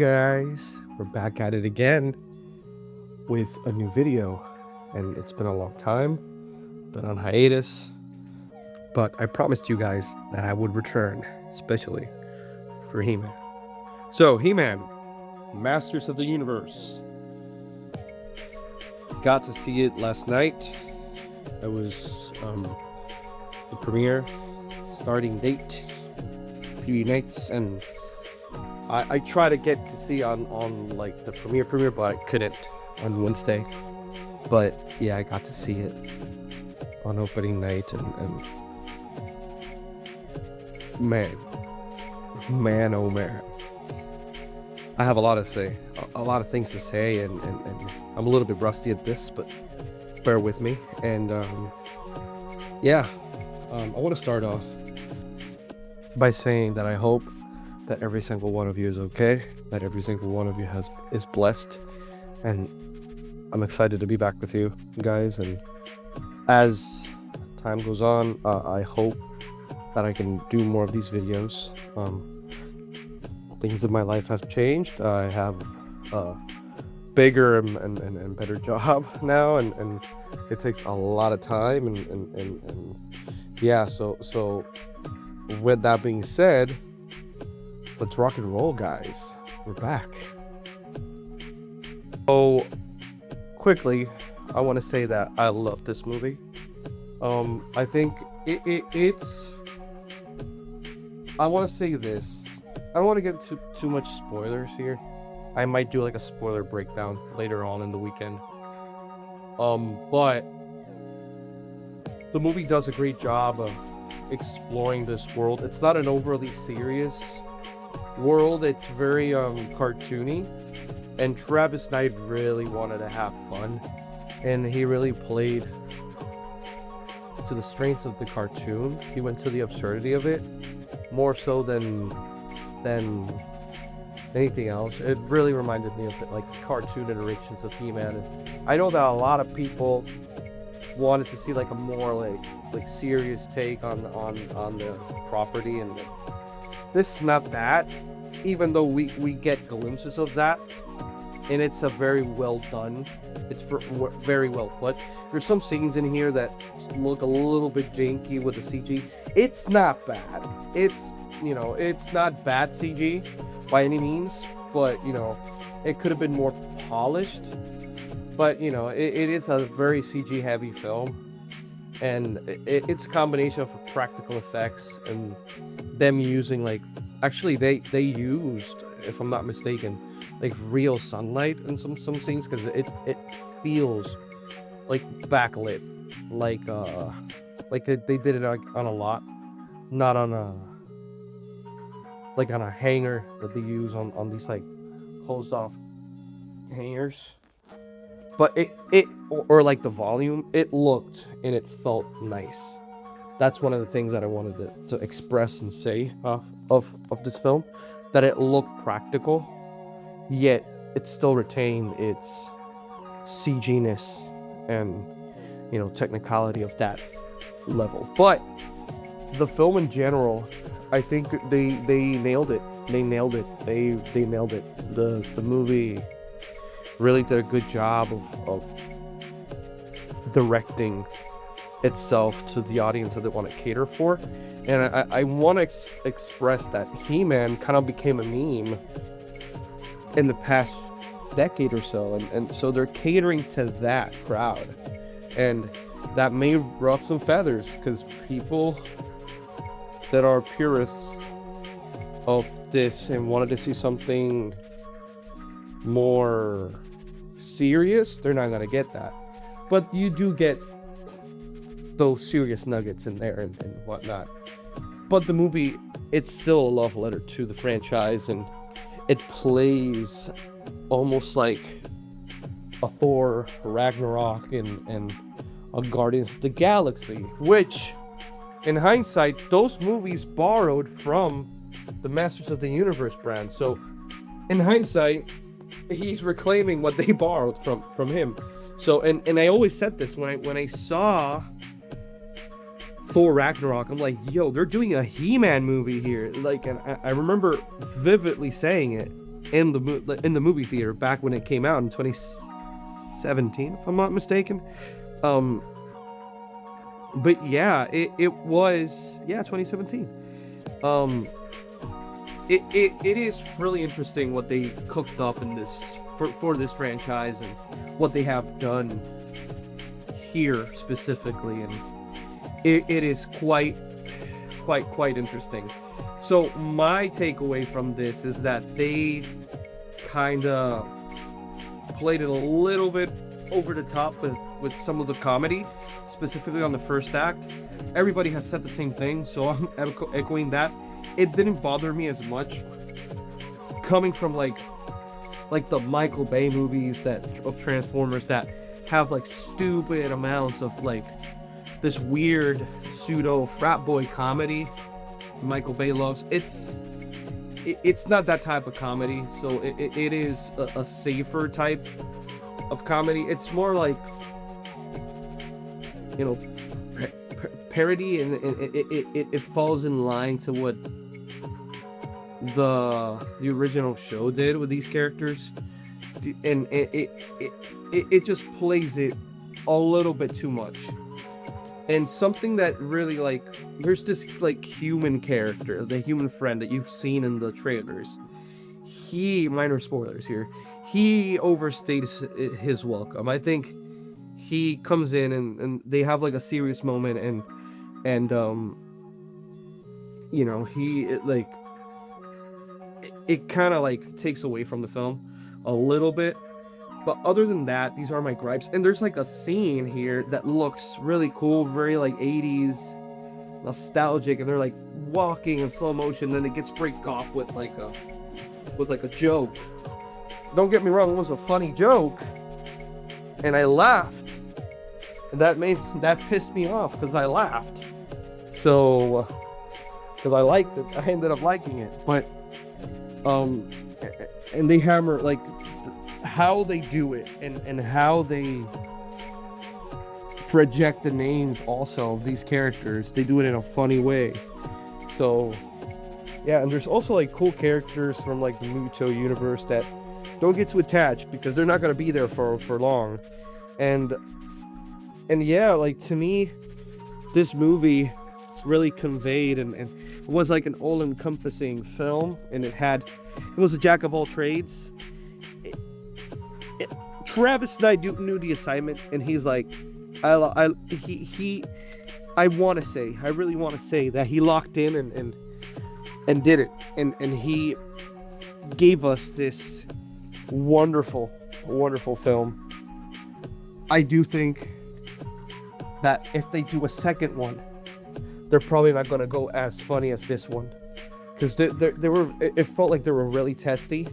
guys, we're back at it again with a new video, and it's been a long time, been on hiatus, but I promised you guys that I would return, especially for He-Man. So, He-Man, Masters of the Universe. Got to see it last night. It was the premiere, starting date, few nights, and I try to get to see on like the premiere, but I couldn't on Wednesday. But yeah, I got to see it on opening night, and man, oh man, I have a lot to say, a lot of things to say, and I'm a little bit rusty at this, but bear with me. And yeah, I want to start off by saying that I hope that every single one of you is okay, that every single one of you is blessed, and I'm excited to be back with you guys. And as time goes on, I hope that I can do more of these videos. Things in my life have changed. I have a bigger and better job now, and it takes a lot of time, and yeah, so with that being said, let's rock and roll, guys. We're back. So quickly, I want to say that I love this movie. I think it's I want to say this. I don't want to get into too much spoilers here. I might do like a spoiler breakdown later on in the weekend. But the movie does a great job of exploring this world. It's not an overly serious world. It's very cartoony, and Travis Knight really wanted to have fun, and he really played to the strengths of the cartoon. He went to the absurdity of it more so than anything else. It really reminded me of like cartoon iterations of He-Man. And I know that a lot of people wanted to see like a more like serious take on the property, and this is not that, even though we get glimpses of that, and it's a very well done, it's very well put. There's some scenes in here that look a little bit janky with the CG. It's not bad. It's, you know, it's not bad CG by any means, but you know, it could have been more polished. But you know, it is a very CG heavy film, and it's a combination of practical effects and them using like, actually they used, if I'm not mistaken, like real sunlight in some scenes, because it feels like backlit, like they did it on a lot, not on a like on a hanger that they use on these like closed off hangers. But it or like the volume, it looked and it felt nice. That's one of the things that I wanted to express and say of this film, that it looked practical, yet it still retained its CG-ness and, you know, technicality of that level. But the film in general, I think they nailed it. They nailed it. The movie really did a good job of directing itself to the audience that they want to cater for. And I want to express that He-Man kind of became a meme in the past decade or so, and so they're catering to that crowd, and that may ruffle some feathers, because people that are purists of this and wanted to see something more serious, they're not gonna get that. But you do get those serious nuggets in there and whatnot. But the movie, it's still a love letter to the franchise, and it plays almost like a Thor Ragnarok and a Guardians of the Galaxy, which in hindsight, those movies borrowed from the Masters of the Universe brand. So in hindsight, he's reclaiming what they borrowed from him. So and I always said this when I saw Thor Ragnarok, I'm like, yo, they're doing a He-Man movie here. Like, and I remember vividly saying it. in the movie theater back when it came out in 2017, if I'm not mistaken. Um, but yeah, it was, yeah, 2017. Um, it is really interesting what they cooked up in this for this franchise and what they have done here specifically, and it is quite interesting. So my takeaway from this is that they kind of played it a little bit over the top with some of the comedy, specifically on the first act. Everybody has said the same thing, so I'm echoing that. It didn't bother me as much coming from like the Michael Bay movies of Transformers that have like stupid amounts of like this weird pseudo frat boy comedy Michael Bay loves. It's not that type of comedy, so it is a safer type of comedy. It's more like, you know, parody, and it falls in line to what the original show did with these characters, and it just plays it a little bit too much. And something that really, like, there's this like human character, the human friend that you've seen in the trailers. He, minor spoilers here, he overstays his welcome. I think he comes in and they have like a serious moment, and you know, it kind of like takes away from the film a little bit. But other than that, these are my gripes. And there's like a scene here that looks really cool, very like 80s nostalgic, and they're like walking in slow motion, then it gets break off with like a joke. Don't get me wrong, it was a funny joke, and I laughed, and that pissed me off because I laughed. So because I liked it, I ended up liking it. But and they hammer like how they do it, and how they project the names also of these characters. They do it in a funny way. So yeah, and there's also like cool characters from like the Muto universe that don't get too attached because they're not going to be there for long. And yeah, like to me, this movie really conveyed and it was like an all-encompassing film, and it was a jack of all trades. Travis and I knew the assignment, and he's like, I want to say, I really want to say that he locked in and did it, and he gave us this wonderful film. I do think that if they do a second one, they're probably not going to go as funny as this one, because it felt like they were really testy.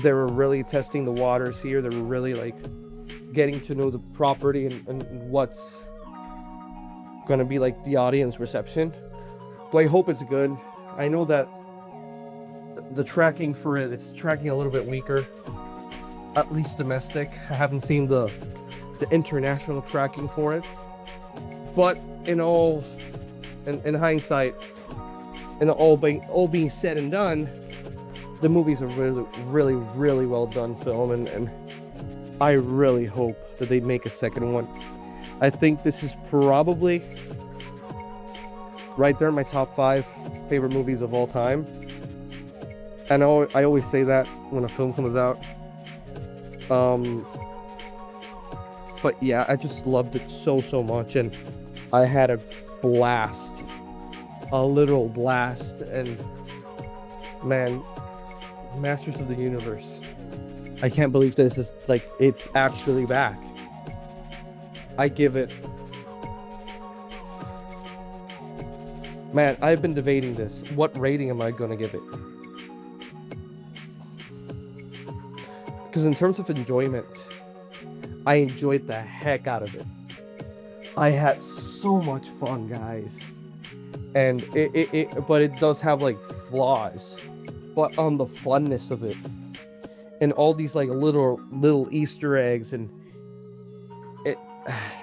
They were really testing the waters here. They were really like getting to know the property and what's gonna be like the audience reception. But I hope it's good. I know that the tracking for it's tracking a little bit weaker, at least domestic. I haven't seen the international tracking for it. But in hindsight, and all being said and done, the movie's a really well done film, and I really hope that they make a second one. I think this is probably right there in my top 5 favorite movies of all time. I know I always say that when a film comes out. But yeah, I just loved it so much, and I had a blast. A literal blast, and man, Masters of the Universe. I can't believe this is like it's actually back. I give it. Man, I've been debating this. What rating am I gonna give it? Because in terms of enjoyment, I enjoyed the heck out of it. I had so much fun, guys. And but it does have like flaws. But on the funness of it, and all these like little Easter eggs, and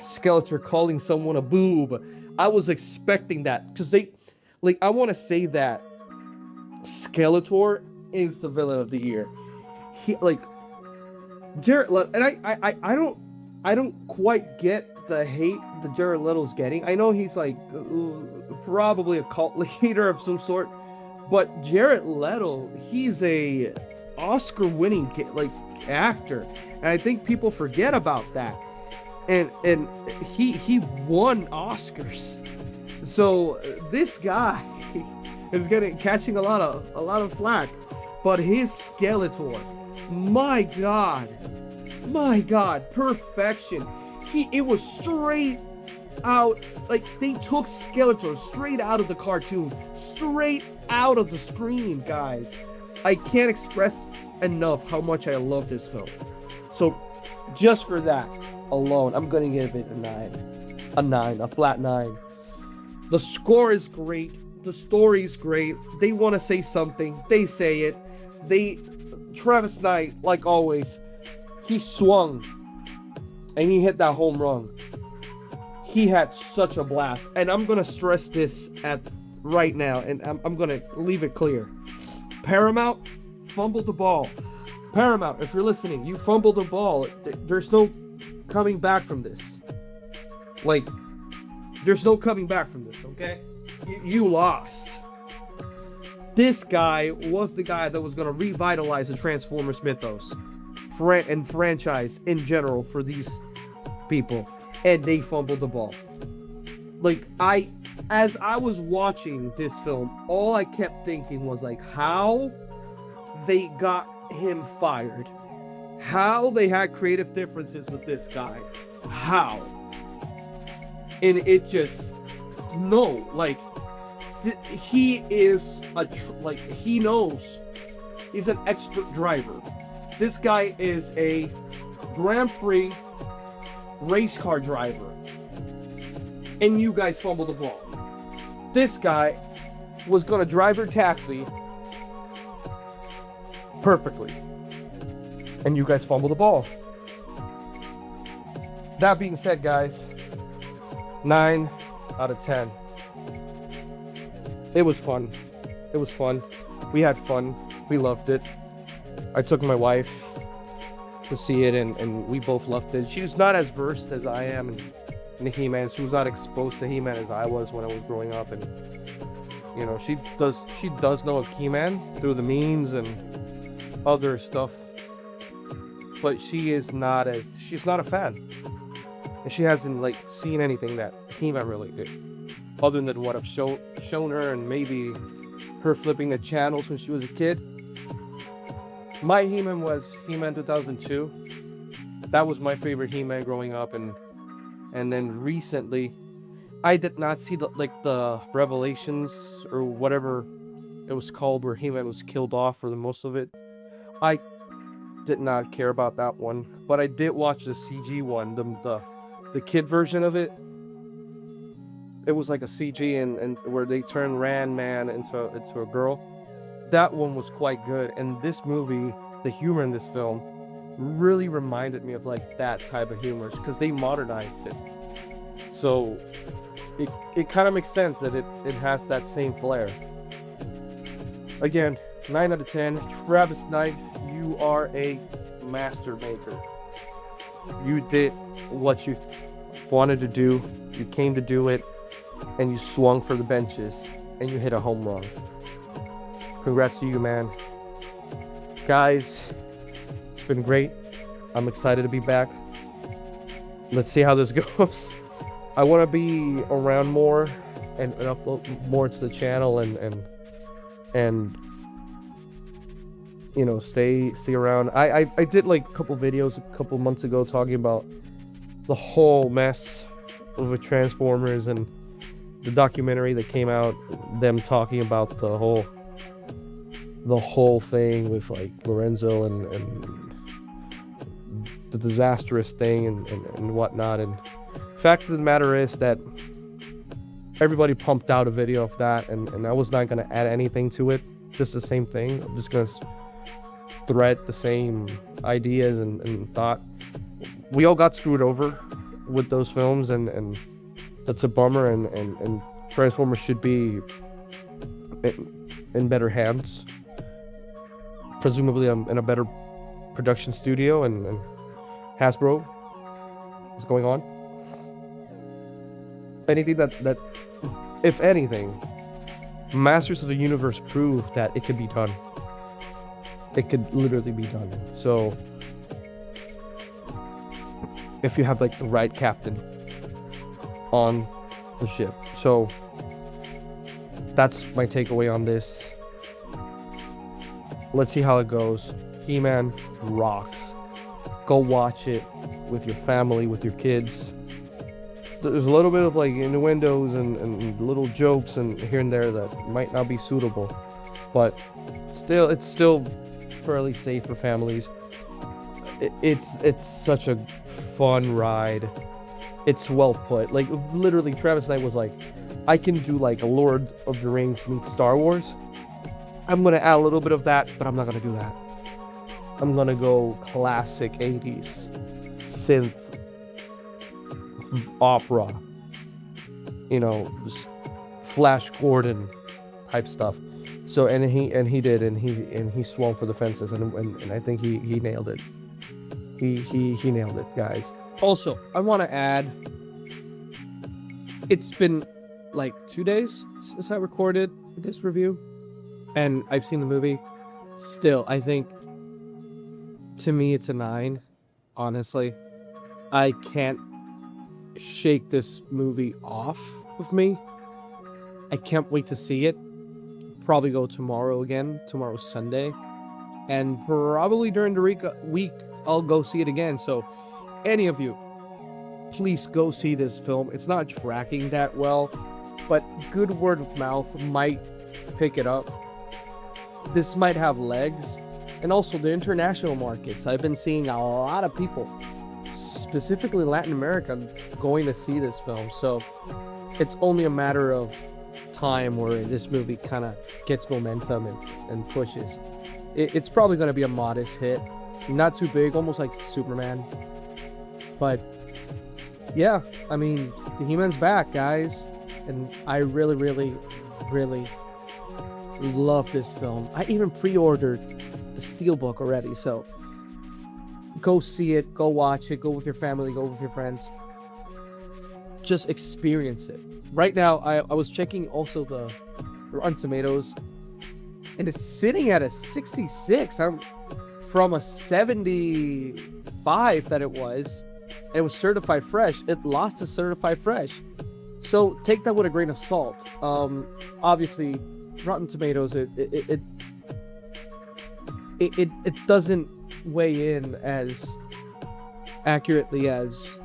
Skeletor calling someone a boob. I was expecting that, because they, like, I want to say that Skeletor is the villain of the year. He like Jared Leto, and I don't quite get the hate that Jared Leto's getting. I know he's like probably a cult leader of some sort, but Jared Leto, he's a Oscar-winning like actor, and I think people forget about that. And he won Oscars, so this guy is catching a lot of flack, but his Skeletor, my God, perfection. It was straight out, like they took Skeletor straight out of the cartoon, straight out of the screen, guys. I can't express enough how much I love this film. So just for that alone, I'm gonna give it a flat 9. The score is great, the story is great. They want to say something, they say it. Travis Knight, like always, he swung and he hit that home run. He had such a blast, and I'm gonna stress this at right now, and I'm gonna leave it clear. Paramount fumbled the ball. Paramount, if you're listening, you fumbled the ball. There's no coming back from this. Like, there's no coming back from this, okay? You lost. This guy was the guy that was going to revitalize the Transformers mythos and franchise in general for these people, and they fumbled the ball. Like, as I was watching this film, all I kept thinking was like, how they got him fired, how they had creative differences with this guy, how, and it just no, like he is he knows, he's an expert driver. This guy is a Grand Prix race car driver, and you guys fumbled the ball. This guy was gonna drive your taxi perfectly, and you guys fumbled the ball. That being said, guys, 9 out of 10. It was fun. We had fun. We loved it. I took my wife to see it, and we both loved it. She was not as versed as I am in He-Man. She was not exposed to He-Man as I was when I was growing up, and you know, she does know of He-Man through the memes and other stuff, but she's not a fan, and she hasn't like seen anything that He-Man really did, other than what I've shown her, and maybe her flipping the channels when she was a kid. My He-Man was He-Man 2002. That was my favorite He-Man growing up, and then recently I did not see the Revelations or whatever it was called, where He-Man was killed off for the most of it. I did not care about that one, but I did watch the CG one, the kid version of it. It was like a CG and where they turned Ran Man into a girl. That one was quite good, and this movie, the humor in this film, really reminded me of like that type of humor, because they modernized it. So it kind of makes sense that it has that same flair. Again, 9 out of 10. Travis Knight, you are a master maker. You did what you wanted to do. You came to do it, and you swung for the benches, and you hit a home run. Congrats to you, man. Guys, it's been great. I'm excited to be back. Let's see how this goes. I want to be around more and upload more to the channel and you know, stay around. I did like a couple videos a couple months ago talking about the whole mess with Transformers and the documentary that came out, them talking about the whole thing with like Lorenzo and the disastrous thing and whatnot. And fact of the matter is that everybody pumped out a video of that, and I was not going to add anything to it, just the same thing. I'm just going to thread the same ideas and thought. We all got screwed over with those films, and that's a bummer, and Transformers should be in better hands. presumably in a better production studio, and Hasbro is going on. Anything that, if anything, Masters of the Universe proved that it could be done. It could literally be done. So, if you have like the right captain on the ship. So, that's my takeaway on this. Let's see how it goes. He-Man rocks. Go watch it with your family, with your kids. There's a little bit of like innuendos and little jokes and here and there that might not be suitable, but it's still fairly safe for families. It's such a fun ride. It's well put. Like literally, Travis Knight was like, I can do like a Lord of the Rings meets Star Wars. I'm gonna add a little bit of that, but I'm not gonna do that. I'm gonna go classic 80s synth opera, just Flash Gordon type stuff. So and he did, and he swung for the fences, and I think he nailed it. He nailed it, guys. Also, I want to add, it's been like 2 days since I recorded this review, and I've seen the movie. Still, I think to me it's a 9. Honestly, I can't shake this movie off of me. I can't wait to see it. Probably go tomorrow again. Tomorrow's Sunday, and probably during the week I'll go see it again. So, any of you, please go see this film. It's not tracking that well, but good word of mouth might pick it up. This might have legs. And also the international markets. I've been seeing a lot of people, specifically Latin America, going to see this film. So it's only a matter of time where this movie kind of gets momentum and pushes. It's probably going to be a modest hit. Not too big, almost like Superman. But yeah, I mean, the He-Man's back, guys. And I really, really, really love this film. I even pre-ordered the Steelbook already, so go see it, go watch it, go with your family, go with your friends. Just experience it. Right now, I was checking also the Rotten Tomatoes, and it's sitting at a 66. I'm from a 75 that it was. It was certified fresh. It lost to certified fresh. So take that with a grain of salt. Obviously, Rotten Tomatoes, it doesn't weigh in as accurately as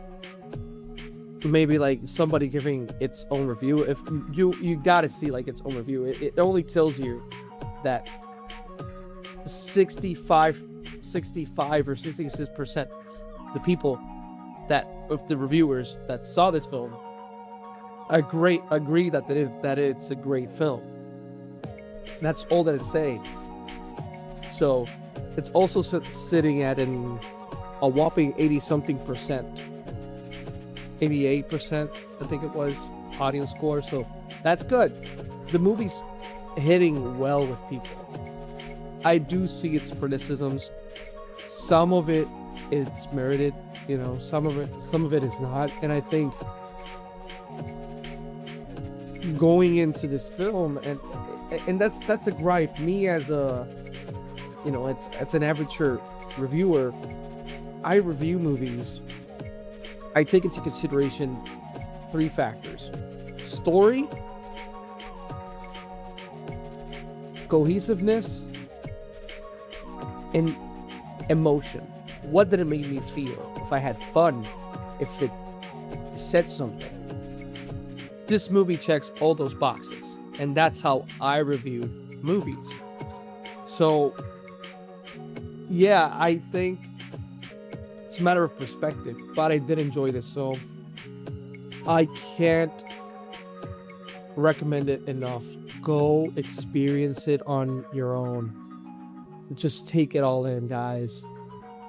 maybe like somebody giving its own review. If you gotta see like its own review, it only tells you that 65 or 66% the people that of the reviewers that saw this film agree that it's a great film. That's all that it's saying. So it's also sitting at a whopping 80-something%, 88%, I think it was, audience score. So that's good. The movie's hitting well with people. I do see its criticisms. Some of it it's merited, some of it is not. And I think going into this film, and that's a gripe. Me as a it's an amateur reviewer, I review movies. I take into consideration 3 factors: story, cohesiveness, and emotion. What did it make me feel? If I had fun, if it said something. This movie checks all those boxes, and that's how I review movies. So yeah, I think it's a matter of perspective, but I did enjoy this film. I can't recommend it enough. Go experience it on your own. Just take it all in, guys.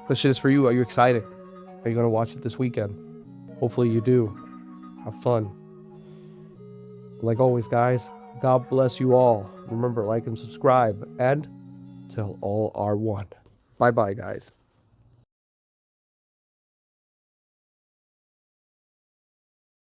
This shit is for you. Are you excited? Are you going to watch it this weekend? Hopefully you do. Have fun. Like always, guys, God bless you all. Remember, like and subscribe, and till all are one. Bye bye, guys.